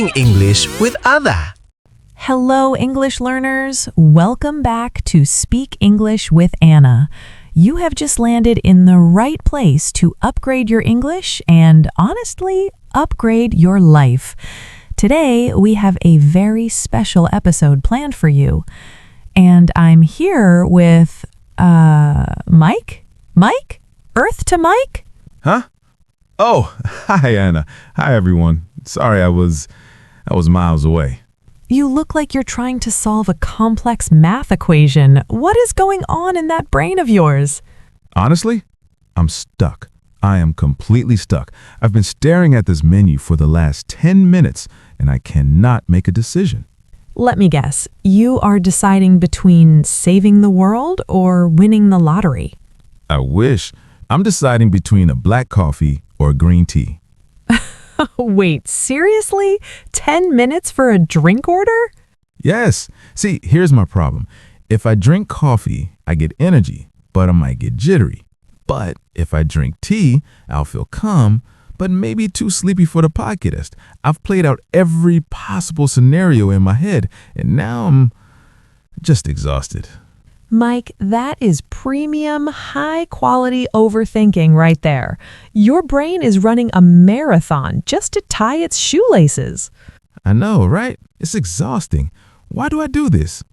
Speaking English with Ada. Hello, English learners. Welcome back to Speak English with Anna. You have just landed in the right place to upgrade your English and, honestly, upgrade your life. Today, we have a very special episode planned for you. And I'm here with, Mike? Mike? Earth to Mike? Huh? Oh, hi, Anna. Hi, everyone. Sorry, I was miles away. You look like you're trying to solve a complex math equation. What is going on in that brain of yours? Honestly, I'm stuck. I am completely stuck. I've been staring at this menu for the last 10 minutes, and I cannot make a decision. Let me guess. You are deciding between saving the world or winning the lottery. I wish. I'm deciding between a black coffee or green tea. Wait, seriously? 10 minutes for a drink order? Yes. See, here's my problem. If I drink coffee, I get energy, but I might get jittery. But if I drink tea, I'll feel calm, but maybe too sleepy for the podcast. I've played out every possible scenario in my head, and now I'm just exhausted. Mike, that is premium, high-quality overthinking right there. Your brain is running a marathon just to tie its shoelaces. I know, right? It's exhausting. Why do I do this?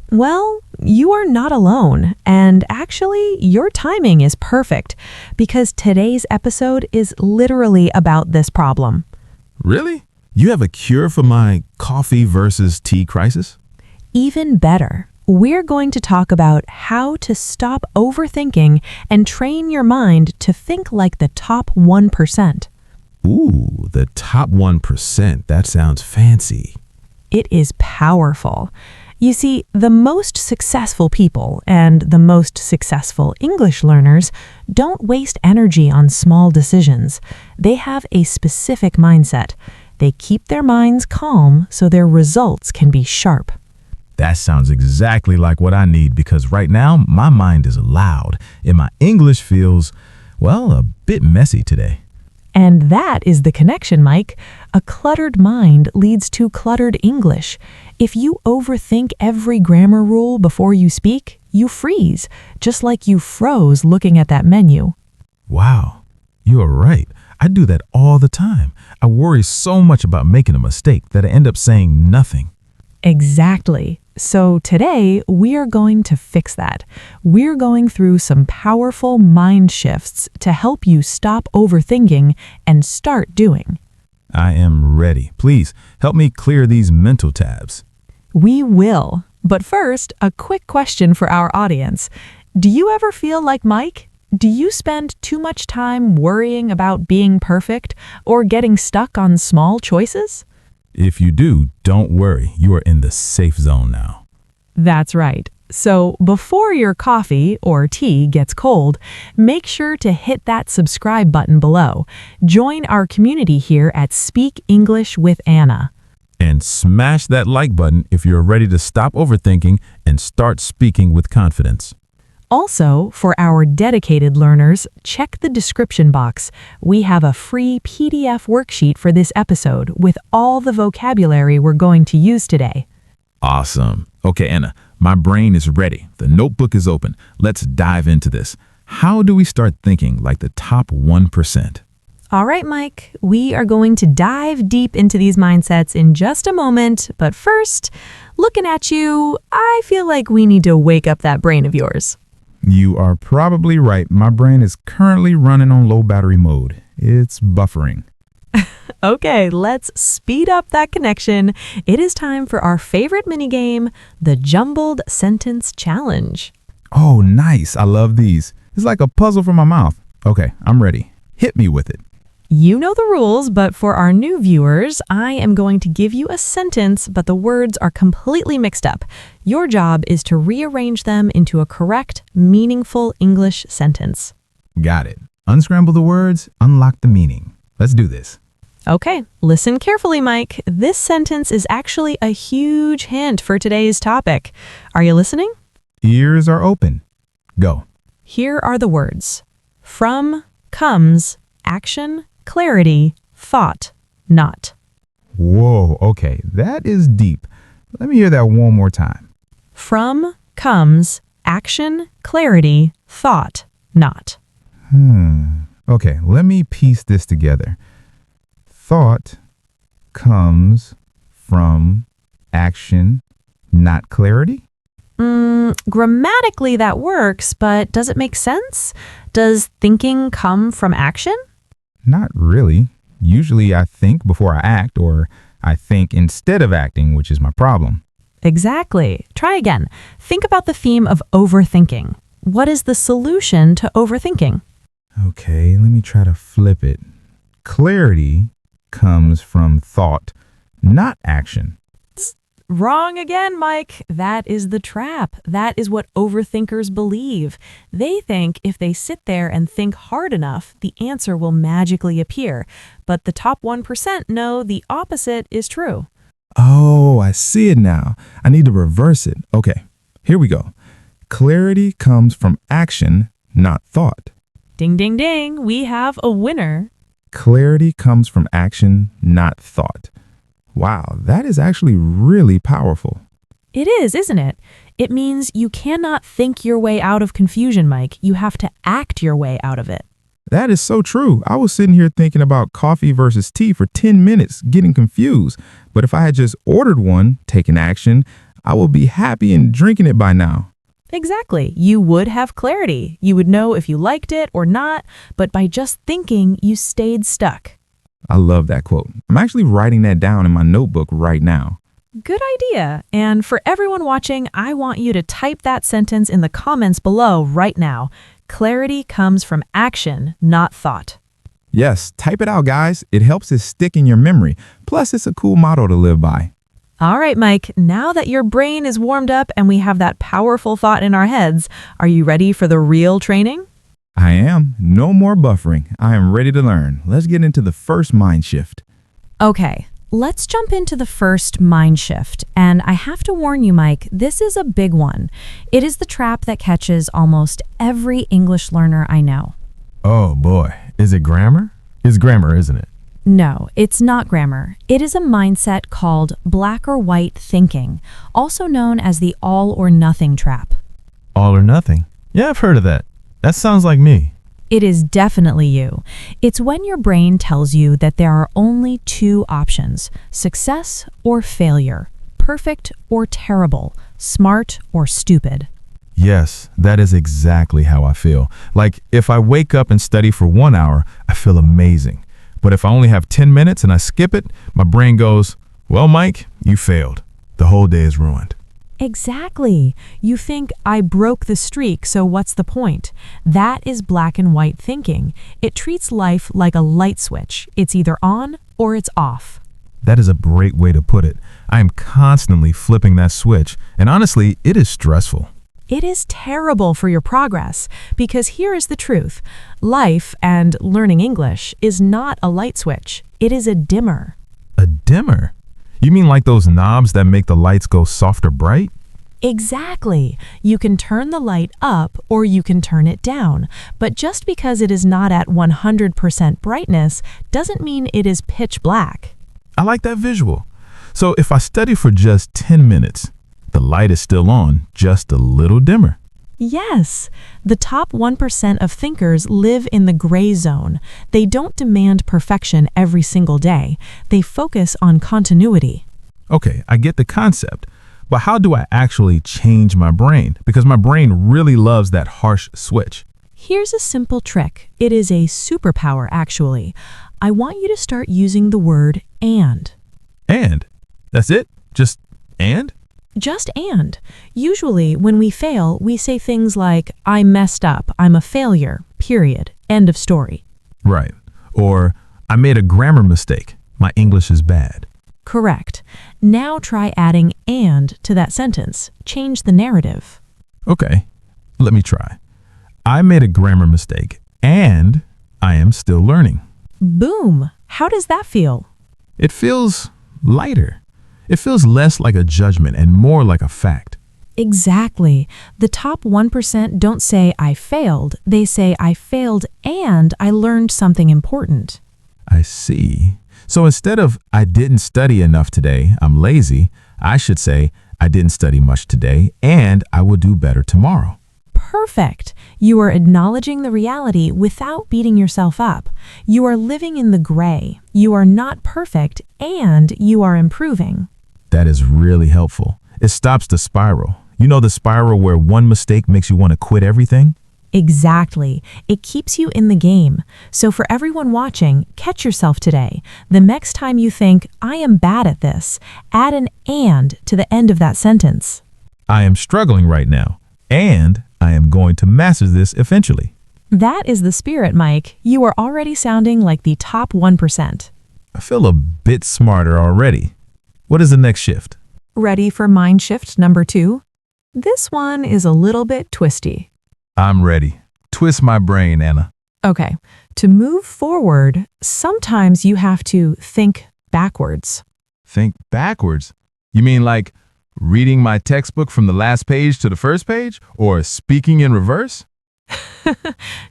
Well, you are not alone, and actually, your timing is perfect because today's episode is literally about this problem. Really? You have a cure for my coffee versus tea crisis? Even better. We're going to talk about how to stop overthinking and train your mind to think like the top 1%. Ooh, the top 1%. That sounds fancy. It is powerful. You see, the most successful people and the most successful English learners don't waste energy on small decisions. They have a specific mindset. They keep their minds calm so their results can be sharp. That sounds exactly like what I need because right now my mind is loud and my English feels, well, a bit messy today. And that is the connection, Mike. A cluttered mind leads to cluttered English. If you overthink every grammar rule before you speak, you freeze, just like you froze looking at that menu. Wow, you are right. I do that all the time. I worry so much about making a mistake that I end up saying nothing. Exactly. So today, we are going to fix that. We're going through some powerful mind shifts to help you stop overthinking and start doing. I am ready. Please help me clear these mental tabs. We will. But first, a quick question for our audience. Do you ever feel like Mike? Do you spend too much time worrying about being perfect or getting stuck on small choices? If you do, don't worry. You are in the safe zone now. That's right. So before your coffee or tea gets cold, make sure to hit that subscribe button below. Join our community here at Speak English with Anna. And smash that like button if you're ready to stop overthinking and start speaking with confidence. Also, for our dedicated learners, check the description box. We have a free PDF worksheet for this episode with all the vocabulary we're going to use today. Awesome. Okay, Anna, my brain is ready. The notebook is open. Let's dive into this. How do we start thinking like the top 1%? All right, Mike, we are going to dive deep into these mindsets in just a moment. But first, looking at you, I feel like we need to wake up that brain of yours. You are probably right. My brain is currently running on low battery mode. It's buffering. Okay, let's speed up that connection. It is time for our favorite minigame, the Jumbled Sentence Challenge. Oh, nice. I love these. It's like a puzzle from my mouth. Okay, I'm ready. Hit me with it. You know the rules, but for our new viewers, I am going to give you a sentence, but the words are completely mixed up. Your job is to rearrange them into a correct, meaningful English sentence. Got it. Unscramble the words, unlock the meaning. Let's do this. Okay, listen carefully, Mike. This sentence is actually a huge hint for today's topic. Are you listening? Ears are open. Go. Here are the words. From comes action, clarity, thought, not. Whoa, okay, that is deep. Let me hear that one more time. From comes action, clarity, thought, not. Okay, let me piece this together. Thought comes from action, not clarity? Grammatically that works, but does it make sense? Does thinking come from action? Not really. Usually I think before I act, or I think instead of acting, which is my problem. Exactly. Try again. Think about the theme of overthinking. What is the solution to overthinking? Okay, let me try to flip it. Clarity comes from thought, not action. Wrong again, Mike. That is the trap. That is what overthinkers believe. They think if they sit there and think hard enough, the answer will magically appear. But the top 1% know the opposite is true. Oh, I see it now. I need to reverse it. Okay, here we go. Clarity comes from action, not thought. Ding, ding, ding. We have a winner. Clarity comes from action, not thought. Wow, that is actually really powerful. It is, isn't it? It means you cannot think your way out of confusion, Mike. You have to act your way out of it. That is so true. I was sitting here thinking about coffee versus tea for 10 minutes, getting confused. But if I had just ordered one, taken action, I would be happy and drinking it by now. Exactly. You would have clarity. You would know if you liked it or not, but by just thinking, you stayed stuck. I love that quote. I'm actually writing that down in my notebook right now. Good idea. And for everyone watching, I want you to type that sentence in the comments below right now. Clarity comes from action, not thought. Yes, type it out, guys. It helps it stick in your memory. Plus, it's a cool motto to live by. All right, Mike, now that your brain is warmed up and we have that powerful thought in our heads, are you ready for the real training? I am. No more buffering. I am ready to learn. Let's get into the first mind shift. Okay, let's jump into the first mind shift. And I have to warn you, Mike, this is a big one. It is the trap that catches almost every English learner I know. Oh boy. Is it grammar? It's grammar, isn't it? No, it's not grammar. It is a mindset called black or white thinking, also known as the all or nothing trap. All or nothing? Yeah, I've heard of that. That sounds like me. It is definitely you. It's when your brain tells you that there are only two options, success or failure, perfect or terrible, smart or stupid. Yes, that is exactly how I feel. Like, if I wake up and study for 1 hour, I feel amazing. But if I only have 10 minutes and I skip it, my brain goes, well, Mike, you failed. The whole day is ruined. Exactly. You think, I broke the streak, so what's the point? That is black and white thinking. It treats life like a light switch. It's either on or it's off. That is a great way to put it. I am constantly flipping that switch, and honestly, it is stressful. It is terrible for your progress because here is the truth. Life and learning English is not a light switch. It is a dimmer. A dimmer? You mean like those knobs that make the lights go soft or bright? Exactly. You can turn the light up or you can turn it down. But just because it is not at 100% brightness doesn't mean it is pitch black. I like that visual. So if I study for just 10 minutes, the light is still on, just a little dimmer. Yes, the top 1% of thinkers live in the gray zone. They don't demand perfection every single day. They focus on continuity. Okay, I get the concept, but how do I actually change my brain? Because my brain really loves that harsh switch. Here's a simple trick. It is a superpower, actually. I want you to start using the word and. And? That's it? Just and? Just and. Usually, when we fail, we say things like, I messed up, I'm a failure, period, end of story. Right. Or, I made a grammar mistake, my English is bad. Correct. Now try adding and to that sentence. Change the narrative. Okay, let me try. I made a grammar mistake, and I am still learning. Boom! How does that feel? It feels lighter. It feels less like a judgment and more like a fact. Exactly. The top 1% don't say I failed. They say I failed and I learned something important. I see. So instead of I didn't study enough today, I'm lazy, I should say I didn't study much today and I will do better tomorrow. Perfect. You are acknowledging the reality without beating yourself up. You are living in the gray. You are not perfect and you are improving. That is really helpful. It stops the spiral. You know the spiral where one mistake makes you want to quit everything? Exactly. It keeps you in the game. So for everyone watching, catch yourself today. The next time you think, I am bad at this, add an and to the end of that sentence. I am struggling right now, and I am going to master this eventually. That is the spirit, Mike. You are already sounding like the top 1%. I feel a bit smarter already. What is the next shift? Ready for mind shift number 2? This one is a little bit twisty. I'm ready. Twist my brain, Anna. Okay, to move forward, sometimes you have to think backwards. Think backwards? You mean like reading my textbook from the last page to the first page? Or speaking in reverse?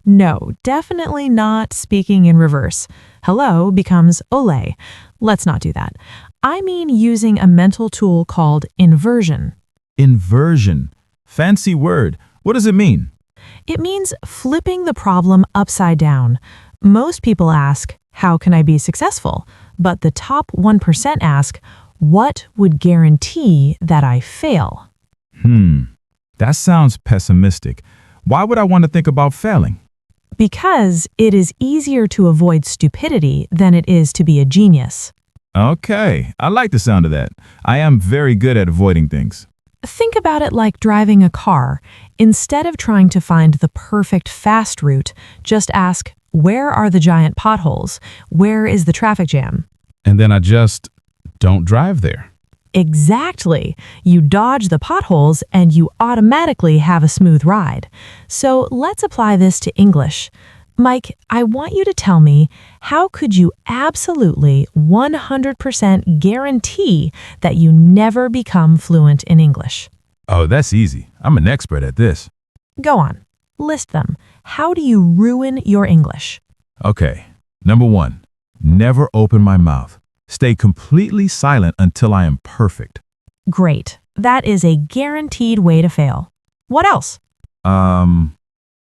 No, definitely not speaking in reverse. Hello becomes ole. Let's not do that. I mean using a mental tool called inversion. Inversion. Fancy word. What does it mean? It means flipping the problem upside down. Most people ask, how can I be successful? But the top 1% ask, what would guarantee that I fail? That sounds pessimistic. Why would I want to think about failing? Because it is easier to avoid stupidity than it is to be a genius. Okay, I like the sound of that. I am very good at avoiding things. Think about it like driving a car. Instead of trying to find the perfect fast route, just ask, where are the giant potholes? Where is the traffic jam? And then I just don't drive there. Exactly. You dodge the potholes and you automatically have a smooth ride. So let's apply this to English. Mike, I want you to tell me, how could you absolutely 100% guarantee that you never become fluent in English? Oh, that's easy. I'm an expert at this. Go on. List them. How do you ruin your English? Okay. Number 1, never open my mouth. Stay completely silent until I am perfect. Great. That is a guaranteed way to fail. What else?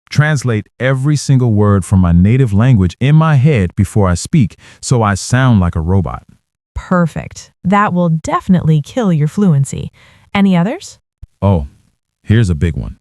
Translate every single word from my native language in my head before I speak so I sound like a robot. Perfect. That will definitely kill your fluency. Any others? Oh, here's a big one.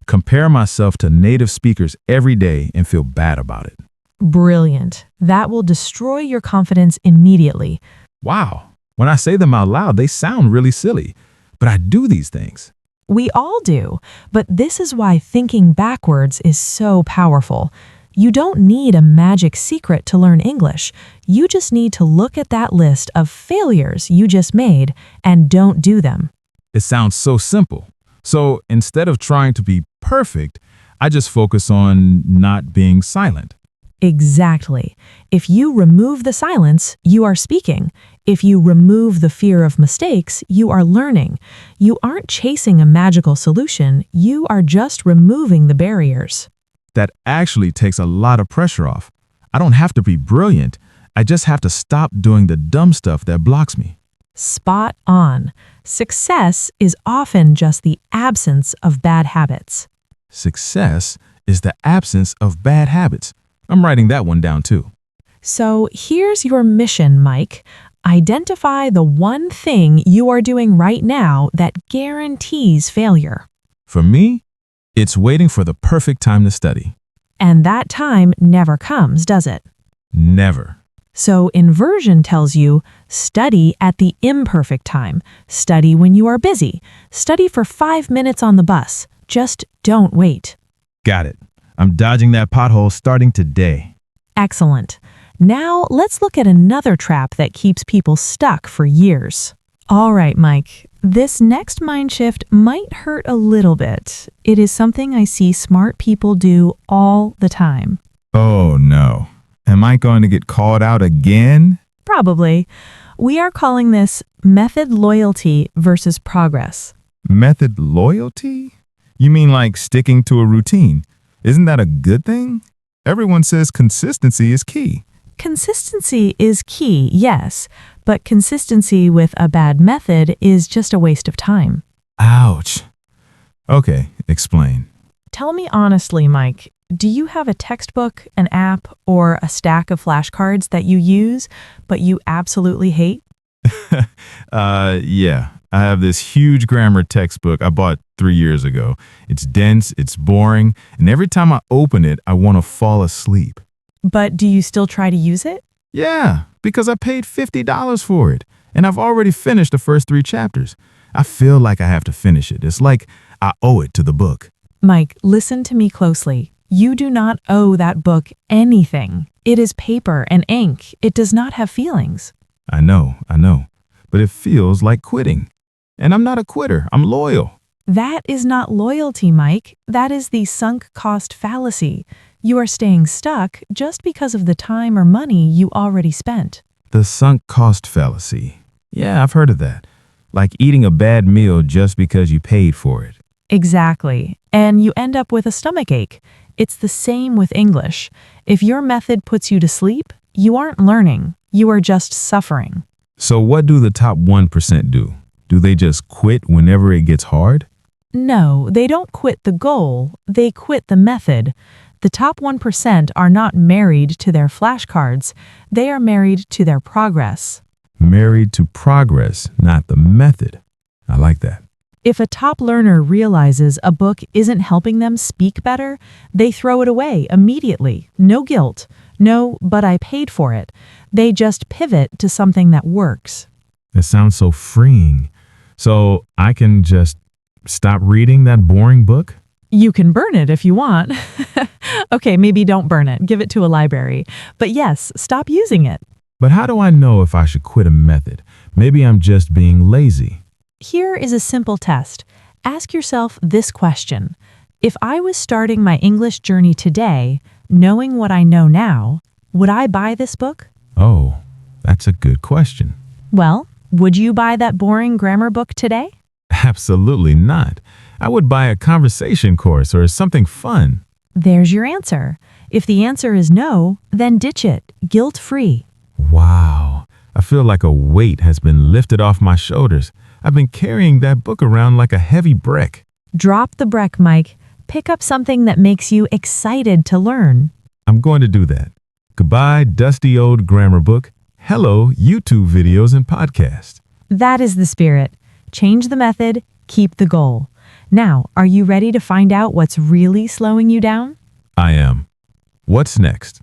Compare myself to native speakers every day and feel bad about it. Brilliant. That will destroy your confidence immediately. Wow. When I say them out loud, they sound really silly. But I do these things. We all do, but this is why thinking backwards is so powerful. You don't need a magic secret to learn English. You just need to look at that list of failures you just made and don't do them. It sounds so simple. So instead of trying to be perfect, I just focus on not being silent. Exactly. If you remove the silence, you are speaking. If you remove the fear of mistakes, you are learning. You aren't chasing a magical solution, you are just removing the barriers. That actually takes a lot of pressure off. I don't have to be brilliant. I just have to stop doing the dumb stuff that blocks me. Spot on. Success is often just the absence of bad habits. Success is the absence of bad habits. I'm writing that one down too. So here's your mission, Mike. Identify the one thing you are doing right now that guarantees failure. For me, it's waiting for the perfect time to study. And that time never comes, does it? Never. So inversion tells you, study at the imperfect time. Study when you are busy. Study for 5 minutes on the bus. Just don't wait. Got it. I'm dodging that pothole starting today. Excellent. Now let's look at another trap that keeps people stuck for years. All right, Mike. This next mind shift might hurt a little bit. It is something I see smart people do all the time. Oh no. Am I going to get called out again? Probably. We are calling this method loyalty versus progress. Method loyalty? You mean like sticking to a routine? Isn't that a good thing? Everyone says consistency is key. Consistency is key, yes, but consistency with a bad method is just a waste of time. Ouch. Okay, explain. Tell me honestly, Mike, do you have a textbook, an app, or a stack of flashcards that you use, but you absolutely hate? Yeah. I have this huge grammar textbook I bought 3 years ago. It's dense, it's boring, and every time I open it, I want to fall asleep. But do you still try to use it? Yeah, because I paid $50 for it, and I've already finished the first 3 chapters. I feel like I have to finish it. It's like I owe it to the book. Mike, listen to me closely. You do not owe that book anything. It is paper and ink. It does not have feelings. I know, but it feels like quitting. And I'm not a quitter, I'm loyal. That is not loyalty, Mike. That is the sunk cost fallacy. You are staying stuck just because of the time or money you already spent. The sunk cost fallacy. Yeah, I've heard of that. Like eating a bad meal just because you paid for it. Exactly. And you end up with a stomachache. It's the same with English. If your method puts you to sleep, you aren't learning. You are just suffering. So what do the top 1% do? Do they just quit whenever it gets hard? No, they don't quit the goal. They quit the method. The top 1% are not married to their flashcards. They are married to their progress. Married to progress, not the method. I like that. If a top learner realizes a book isn't helping them speak better, they throw it away immediately. No guilt. No, but I paid for it. They just pivot to something that works. It sounds so freeing. So I can just stop reading that boring book? You can burn it if you want. Okay, maybe don't burn it. Give it to a library. But yes, stop using it. But how do I know if I should quit a method? Maybe I'm just being lazy. Here is a simple test. Ask yourself this question. If I was starting my English journey today, knowing what I know now, would I buy this book? Oh, that's a good question. Well, would you buy that boring grammar book today? Absolutely not. I would buy a conversation course or something fun. There's your answer. If the answer is no, then ditch it, guilt-free. Wow. I feel like a weight has been lifted off my shoulders. I've been carrying that book around like a heavy brick. Drop the brick, Mike. Pick up something that makes you excited to learn. I'm going to do that. Goodbye, dusty old grammar book. Hello, YouTube videos and podcasts. That is the spirit. Change the method, keep the goal. Now, are you ready to find out what's really slowing you down? I am. What's next?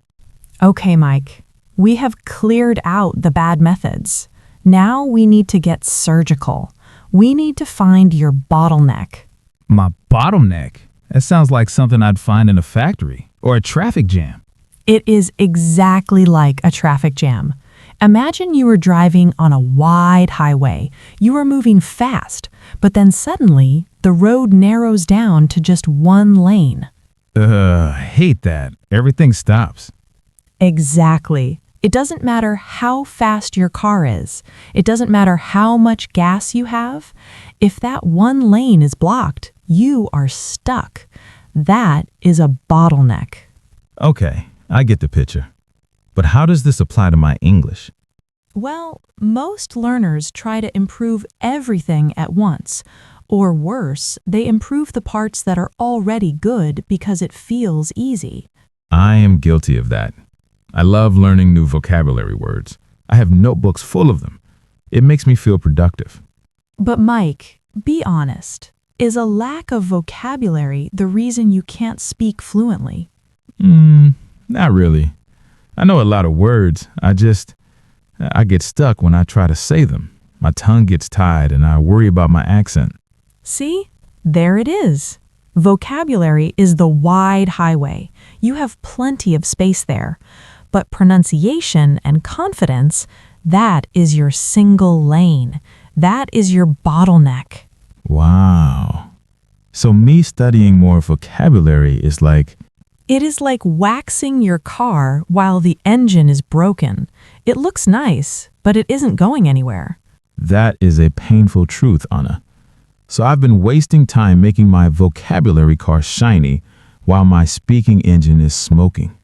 Okay, Mike. We have cleared out the bad methods. Now we need to get surgical. We need to find your bottleneck. My bottleneck? That sounds like something I'd find in a factory or a traffic jam. It is exactly like a traffic jam. Imagine you were driving on a wide highway. You are moving fast, but then suddenly the road narrows down to just one lane. Hate that. Everything stops. Exactly. It doesn't matter how fast your car is. It doesn't matter how much gas you have. If that one lane is blocked, you are stuck. That is a bottleneck. Okay, I get the picture. But how does this apply to my English? Well, most learners try to improve everything at once. Or worse, they improve the parts that are already good because it feels easy. I am guilty of that. I love learning new vocabulary words. I have notebooks full of them. It makes me feel productive. But Mike, be honest. Is a lack of vocabulary the reason you can't speak fluently? Not really. I know a lot of words. I get stuck when I try to say them. My tongue gets tied and I worry about my accent. See? There it is. Vocabulary is the wide highway. You have plenty of space there. But pronunciation and confidence, that is your single lane. That is your bottleneck. Wow. So me studying more vocabulary is like... It is like waxing your car while the engine is broken. It looks nice, but it isn't going anywhere. That is a painful truth, Anna. So I've been wasting time making my vocabulary car shiny while my speaking engine is smoking.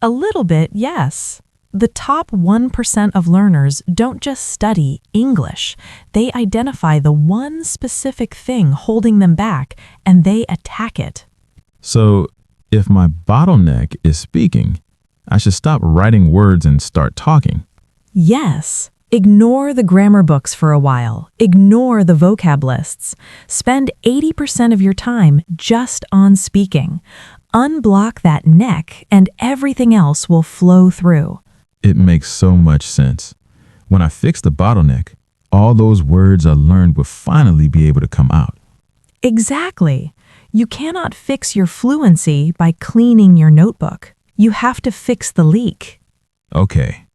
A little bit, yes. The top 1% of learners don't just study English. They identify the one specific thing holding them back, and they attack it. So, if my bottleneck is speaking, I should stop writing words and start talking. Yes. Ignore the grammar books for a while. Ignore the vocab lists. Spend 80% of your time just on speaking. Unblock that neck and everything else will flow through. It makes so much sense. When I fix the bottleneck, all those words I learned will finally be able to come out. Exactly. You cannot fix your fluency by cleaning your notebook. You have to fix the leak. Okay,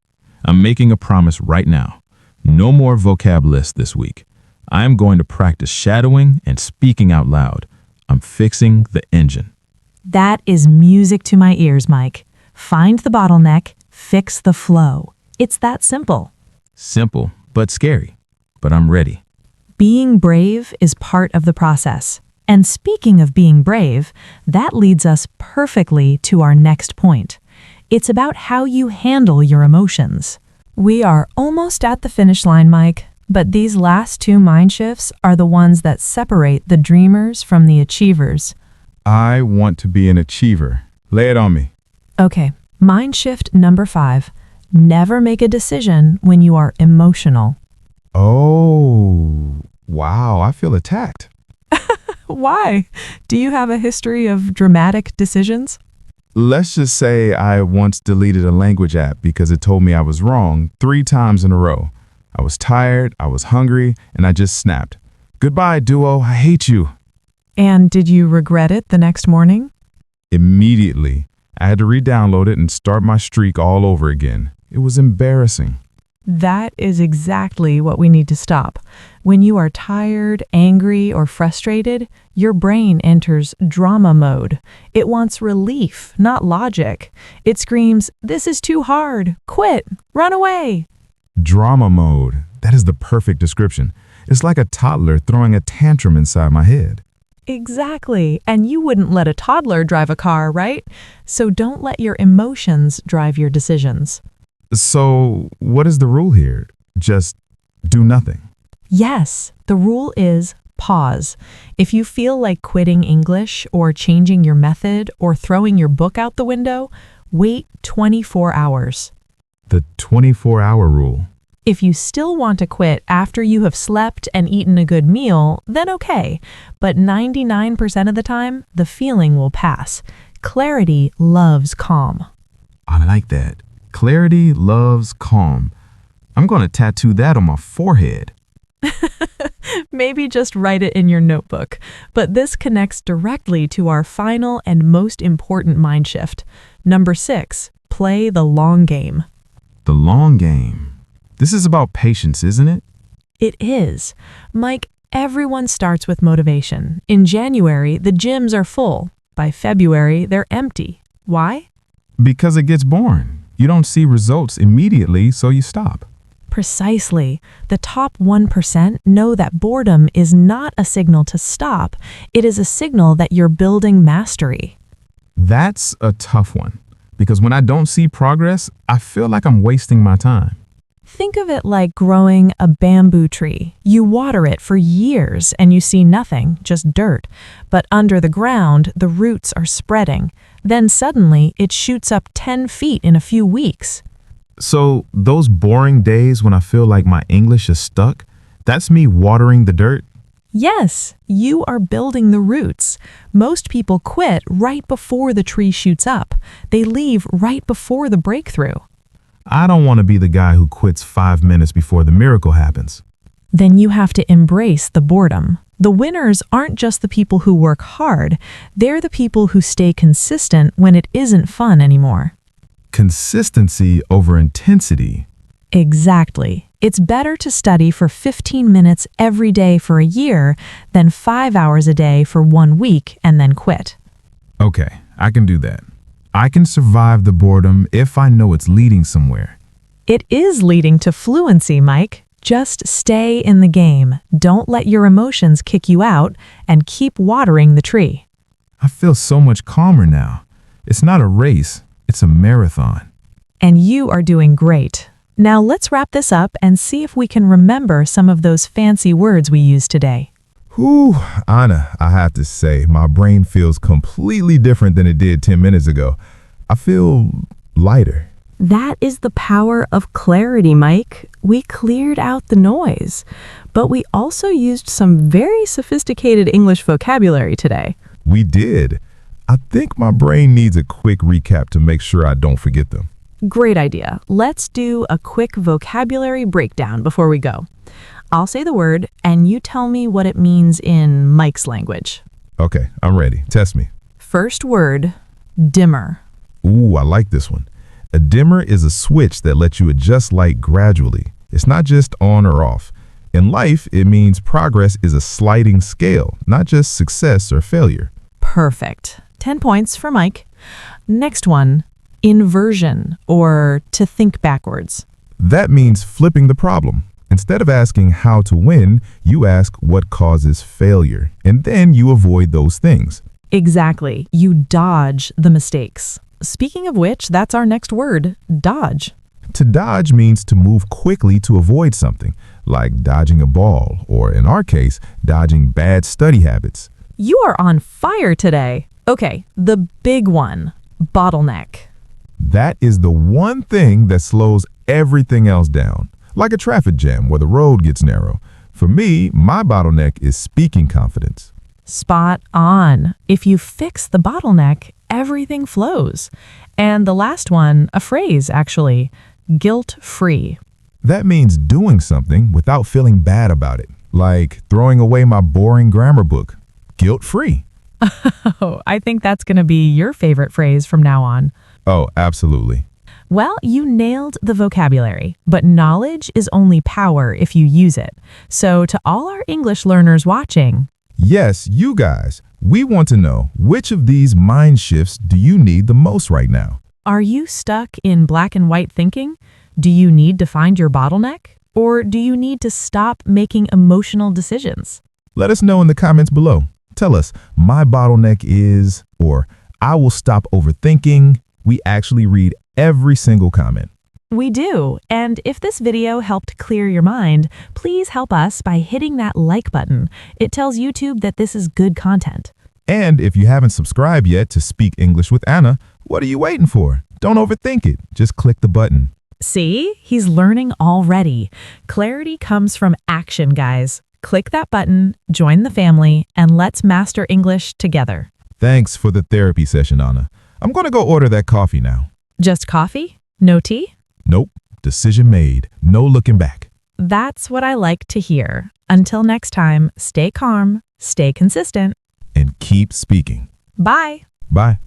I'm making a promise right now. No more vocab lists this week. I am going to practice shadowing and speaking out loud. I'm fixing the engine. That is music to my ears, Mike. Find the bottleneck, fix the flow. It's that simple. Simple, but scary. But I'm ready. Being brave is part of the process. And speaking of being brave, that leads us perfectly to our next point. It's about how you handle your emotions. We are almost at the finish line, Mike, but these last two mind shifts are the ones that separate the dreamers from the achievers. I want to be an achiever. Lay it on me. Okay, mind shift number 5. Never make a decision when you are emotional. Oh, wow. I feel attacked. Why? Do you have a history of dramatic decisions? Let's just say I once deleted a language app because it told me I was wrong 3 times in a row. I was tired, I was hungry, and I just snapped. Goodbye, Duo. I hate you. And did you regret it the next morning? Immediately, I had to re-download it and start my streak all over again. It was embarrassing. That is exactly what we need to stop. When you are tired, angry, or frustrated, your brain enters drama mode. It wants relief, not logic. It screams, "This is too hard. Quit. Run away." Drama mode. That is the perfect description. It's like a toddler throwing a tantrum inside my head. Exactly. And you wouldn't let a toddler drive a car, right? So don't let your emotions drive your decisions. So, what is the rule here? Just do nothing. Yes, the rule is pause. If you feel like quitting English or changing your method or throwing your book out the window, wait 24 hours. The 24-hour rule. If you still want to quit after you have slept and eaten a good meal, then okay. But 99% of the time, the feeling will pass. Clarity loves calm. I like that. Clarity loves calm. I'm going to tattoo that on my forehead. Maybe just write it in your notebook. But this connects directly to our final and most important mind shift. Number 6, play the long game. The long game. This is about patience, isn't it? It is. Mike, everyone starts with motivation. In January, the gyms are full. By February, they're empty. Why? Because it gets boring. You don't see results immediately, so you stop. Precisely. The top 1% know that boredom is not a signal to stop. It is a signal that you're building mastery. That's a tough one, because when I don't see progress, I feel like I'm wasting my time. Think of it like growing a bamboo tree. You water it for years and you see nothing, just dirt. But under the ground, the roots are spreading. Then suddenly, it shoots up 10 feet in a few weeks. So those boring days when I feel like my English is stuck, that's me watering the dirt? Yes, you are building the roots. Most people quit right before the tree shoots up. They leave right before the breakthrough. I don't want to be the guy who quits 5 minutes before the miracle happens. Then you have to embrace the boredom. The winners aren't just the people who work hard. They're the people who stay consistent when it isn't fun anymore. Consistency over intensity. Exactly. It's better to study for 15 minutes every day for a year than 5 hours a day for 1 week and then quit. Okay, I can do that. I can survive the boredom if I know it's leading somewhere. It is leading to fluency, Mike. Just stay in the game. Don't let your emotions kick you out and keep watering the tree. I feel so much calmer now. It's not a race, it's a marathon. And you are doing great. Now let's wrap this up and see if we can remember some of those fancy words we used today. Whew, Anna, I have to say, my brain feels completely different than it did 10 minutes ago. I feel lighter. That is the power of clarity, Mike. We cleared out the noise, but we also used some very sophisticated English vocabulary today. We did. I think my brain needs a quick recap to make sure I don't forget them. Great idea. Let's do a quick vocabulary breakdown before we go. I'll say the word, and you tell me what it means in Mike's language. Okay, I'm ready. Test me. First word, dimmer. Ooh, I like this one. A dimmer is a switch that lets you adjust light gradually. It's not just on or off. In life, it means progress is a sliding scale, not just success or failure. Perfect. 10 points for Mike. Next one, inversion, or to think backwards. That means flipping the problem. Instead of asking how to win, you ask what causes failure, and then you avoid those things. Exactly. You dodge the mistakes. Speaking of which, that's our next word, dodge. To dodge means to move quickly to avoid something, like dodging a ball, or in our case, dodging bad study habits. You are on fire today. Okay, the big one, bottleneck. That is the one thing that slows everything else down, like a traffic jam where the road gets narrow. For me, my bottleneck is speaking confidence. Spot on. If you fix the bottleneck, everything flows. And the last one, a phrase actually, guilt-free. That means doing something without feeling bad about it, like throwing away my boring grammar book, guilt-free. Oh, I think that's going to be your favorite phrase from now on. Oh, absolutely. Well, you nailed the vocabulary, but knowledge is only power if you use it. So to all our English learners watching, Yes, you guys, we want to know which of these mind shifts do you need the most right now? are you stuck in black and white thinking? Do you need to find your bottleneck? Or do you need to stop making emotional decisions? Let us know in the comments below. Tell us, my bottleneck is, or I will stop overthinking. We actually read every single comment. We do. And if this video helped clear your mind, please help us by hitting that like button. It tells YouTube that this is good content. And if you haven't subscribed yet to Speak English with Anna, what are you waiting for? Don't overthink it. Just click the button. See? He's learning already. Clarity comes from action, guys. Click that button, join the family, and let's master English together. Thanks for the therapy session, Anna. I'm going to go order that coffee now. Just coffee? No tea? Nope. Decision made. No looking back. That's what I like to hear. Until next time, stay calm, stay consistent. And keep speaking. Bye. Bye.